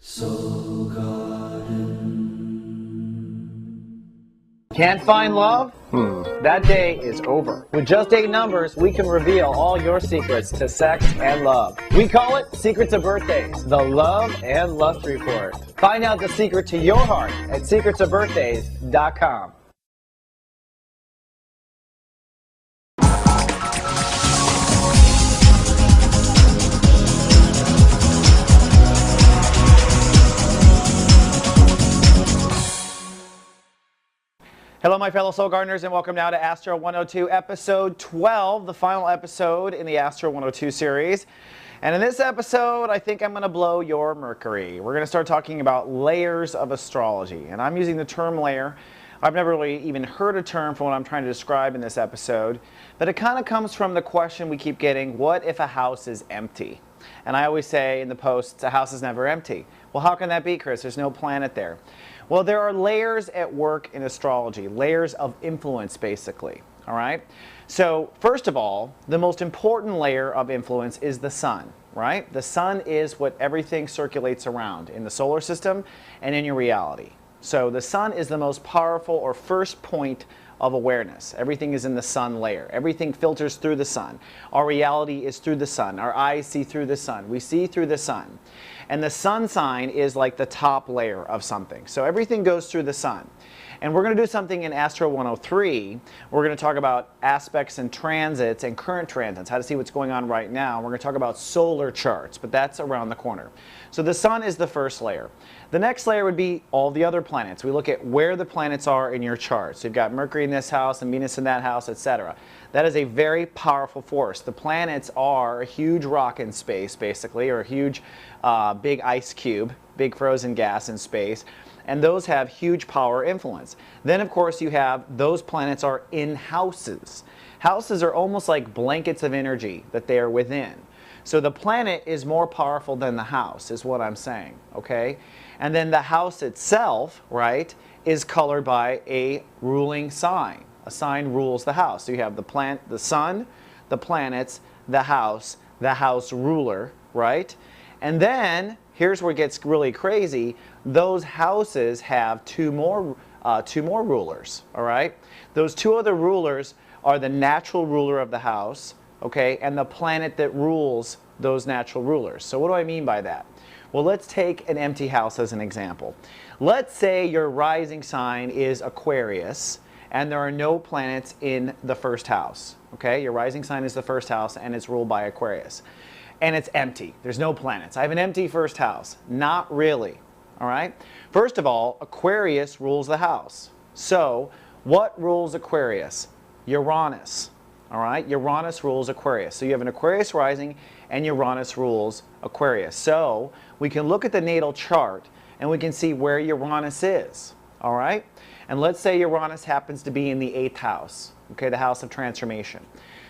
Soul Garden. Can't find love? That day is over. With just 8 numbers, we can reveal all your secrets to sex and love. We call it Secrets of Birthdays, the Love and Lust Report. Find out the secret to your heart at secretsofbirthdays.com. Hello, my fellow soul gardeners, and welcome now to Astro 102, episode 12, the final episode in the Astro 102 series. And in this episode, I think I'm going to blow your Mercury. We're going to start talking about layers of astrology. And I'm using the term layer. I've never really even heard a term for what I'm trying to describe in this episode. But it kind of comes from the question we keep getting, what if a house is empty? And I always say in the posts, a house is never empty. Well, how can that be, Chris? There's no planet there. Well, there are layers at work in astrology, layers of influence, basically. All right? So, first of all, the most important layer of influence is the sun, right? The sun is what everything circulates around in the solar system and in your reality. So, the sun is the most powerful or first point of awareness. Everything is in the sun layer. Everything filters through the sun. Our reality is through the sun. Our eyes see through the sun. We see through the sun. And the sun sign is like the top layer of something. So everything goes through the sun. And we're going to do something in Astro 103. We're going to talk about aspects and transits and current transits, how to see what's going on right now. We're going to talk about solar charts, but that's around the corner. So the sun is the first layer. The next layer would be all the other planets. We look at where the planets are in your chart. So you've got Mercury in this house and Venus in that house, etc. That is a very powerful force. The planets are a huge rock in space, basically, or a huge big ice cube, big frozen gas in space. And those have huge power influence. Then, of course, you have those planets are in houses. Houses are almost like blankets of energy that they are within. So the planet is more powerful than the house, is what I'm saying, okay? And then the house itself, right, is colored by a ruling sign. A sign rules the house. So you have the sun, the planets, the house ruler, right? And then, here's where it gets really crazy. Those houses have two more rulers, all right? Those two other rulers are the natural ruler of the house, okay, and the planet that rules those natural rulers. So what do I mean by that? Well, let's take an empty house as an example. Let's say your rising sign is Aquarius, and there are no planets in the first house, okay? Your rising sign is the first house, and it's ruled by Aquarius. And it's empty. There's no planets. I have an empty first house. Not really. All right? First of all, Aquarius rules the house. So, what rules Aquarius? Uranus. All right? Uranus rules Aquarius. So you have an Aquarius rising and Uranus rules Aquarius. So, we can look at the natal chart and we can see where Uranus is. All right? And let's say Uranus happens to be in the 8th house. Okay, the house of transformation.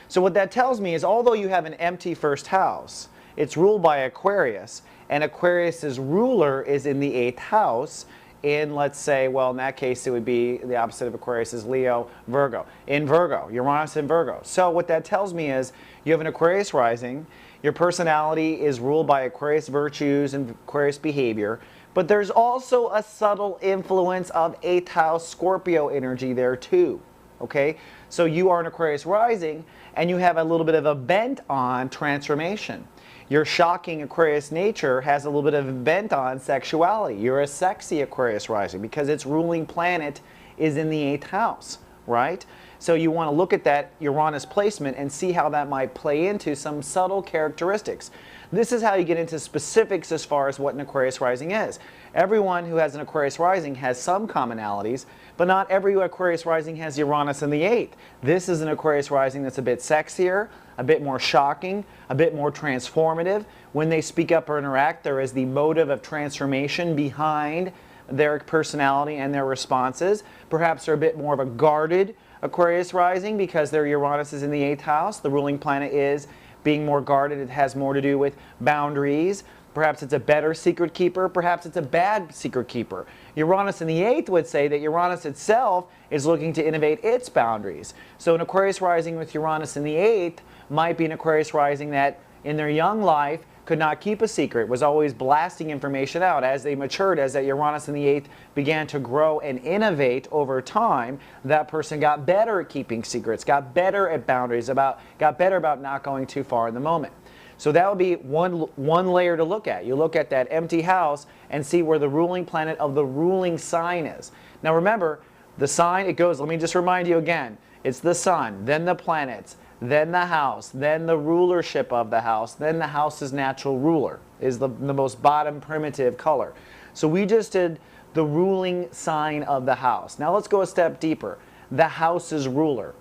So what that tells me is although you have an empty first house, it's ruled by Aquarius, and Aquarius's ruler is in the 8th house in, let's say, well, in that case, it would be the opposite of Aquarius is Leo, Virgo. In Virgo, Uranus in Virgo. So what that tells me is you have an Aquarius rising, your personality is ruled by Aquarius virtues and Aquarius behavior, but there's also a subtle influence of 8th house Scorpio energy there too. Okay, so you are an Aquarius rising and you have a little bit of a bent on transformation. Your shocking Aquarius nature has a little bit of a bent on sexuality. You're a sexy Aquarius rising because its ruling planet is in the 8th house, right? So you want to look at that Uranus placement and see how that might play into some subtle characteristics. This is how you get into specifics as far as what an Aquarius rising is. Everyone who has an Aquarius rising has some commonalities, but not every Aquarius rising has Uranus in the 8th. This is an Aquarius rising that's a bit sexier, a bit more shocking, a bit more transformative. When they speak up or interact, there is the motive of transformation behind their personality and their responses. Perhaps they're a bit more of a guarded Aquarius rising because their Uranus is in the 8th house. The ruling planet is being more guarded. It has more to do with boundaries. Perhaps it's a better secret keeper. Perhaps it's a bad secret keeper. Uranus in the 8th would say that Uranus itself is looking to innovate its boundaries. So an Aquarius rising with Uranus in the 8th might be an Aquarius rising that in their young life could not keep a secret, was always blasting information out. As they matured, as that Uranus in the 8th began to grow and innovate over time, that person got better at keeping secrets, got better at boundaries, got better about not going too far in the moment. So that would be one layer to look at. You look at that empty house and see where the ruling planet of the ruling sign is. Now remember, the sign, it goes, let me just remind you again, it's the sun, then the planets, then the house, then the rulership of the house, then the house's natural ruler is the most bottom primitive color. So we just did the ruling sign of the house. Now let's go a step deeper. The house's ruler.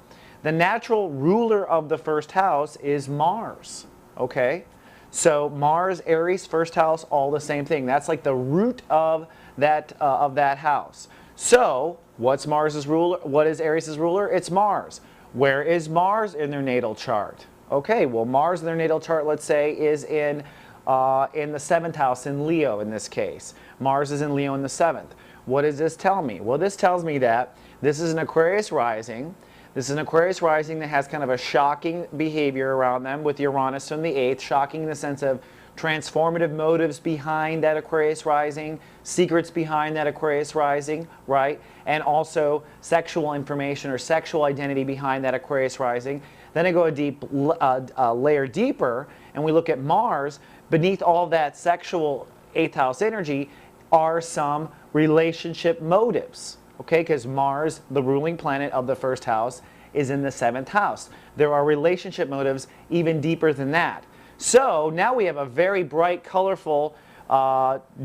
The natural ruler of the first house is Mars. Okay, so Mars, Aries, first house, all the same thing. That's like the root of that house. So what's Mars's ruler? What is Aries' ruler? It's Mars. Where is Mars in their natal chart? Okay, well Mars in their natal chart, let's say, is in the 7th house in Leo in this case. Mars is in Leo in the 7th. What does this tell me? Well, this tells me that this is an Aquarius rising. This is an Aquarius rising that has kind of a shocking behavior around them with Uranus in the 8th, shocking in the sense of transformative motives behind that Aquarius rising, secrets behind that Aquarius rising, right? And also sexual information or sexual identity behind that Aquarius rising. Then I go a layer deeper and we look at Mars. Beneath all that sexual 8th house energy are some relationship motives. Okay, because Mars, the ruling planet of the first house, is in the 7th house. There are relationship motives even deeper than that. So now we have a very bright, colorful,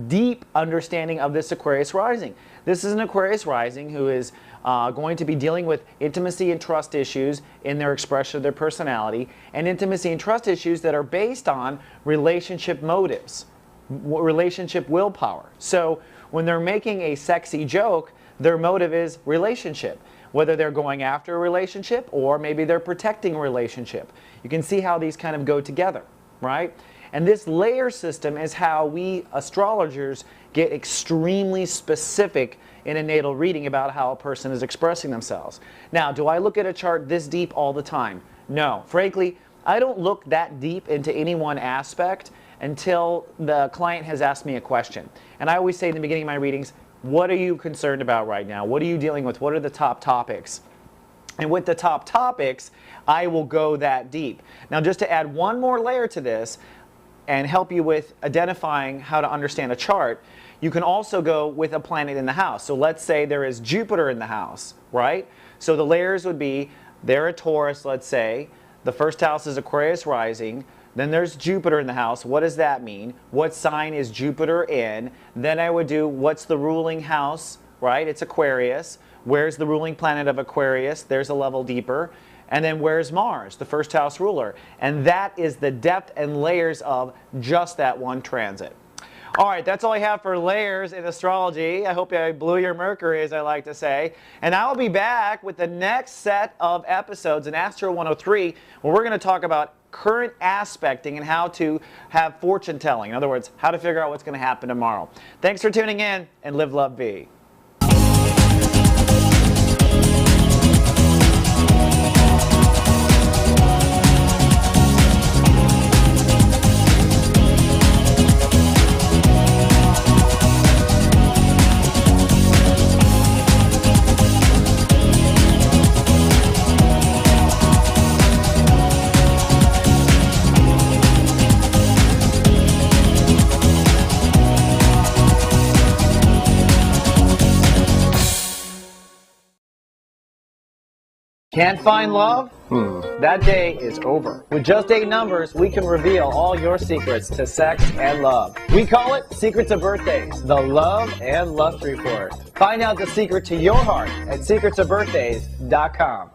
deep understanding of this Aquarius rising. This is an Aquarius rising who is going to be dealing with intimacy and trust issues in their expression of their personality, and intimacy and trust issues that are based on relationship motives, relationship willpower. So when they're making a sexy joke, their motive is relationship, whether they're going after a relationship or maybe they're protecting a relationship. You can see how these kind of go together, right? And this layer system is how we astrologers get extremely specific in a natal reading about how a person is expressing themselves. Now, do I look at a chart this deep all the time? No. Frankly, I don't look that deep into any one aspect until the client has asked me a question. And I always say in the beginning of my readings, what are you concerned about right now? What are you dealing with? What are the top topics? And with the top topics, I will go that deep. Now, just to add one more layer to this and help you with identifying how to understand a chart, you can also go with a planet in the house. So let's say there is Jupiter in the house, right? So the layers would be, they're a Taurus, let's say. The first house is Aquarius rising. Then there's Jupiter in the house. What does that mean? What sign is Jupiter in? Then I would do, what's the ruling house, right? It's Aquarius. Where's the ruling planet of Aquarius? There's a level deeper. And then where's Mars, the first house ruler? And that is the depth and layers of just that one transit. All right, that's all I have for layers in astrology. I hope I blew your Mercury, as I like to say. And I'll be back with the next set of episodes in Astro 103, where we're going to talk about current aspecting and how to have fortune telling. In other words, how to figure out what's going to happen tomorrow. Thanks for tuning in, and live, love, be. Can't find love? That day is over. With just 8 numbers, we can reveal all your secrets to sex and love. We call it Secrets of Birthdays, the Love and Lust Report. Find out the secret to your heart at secretsofbirthdays.com.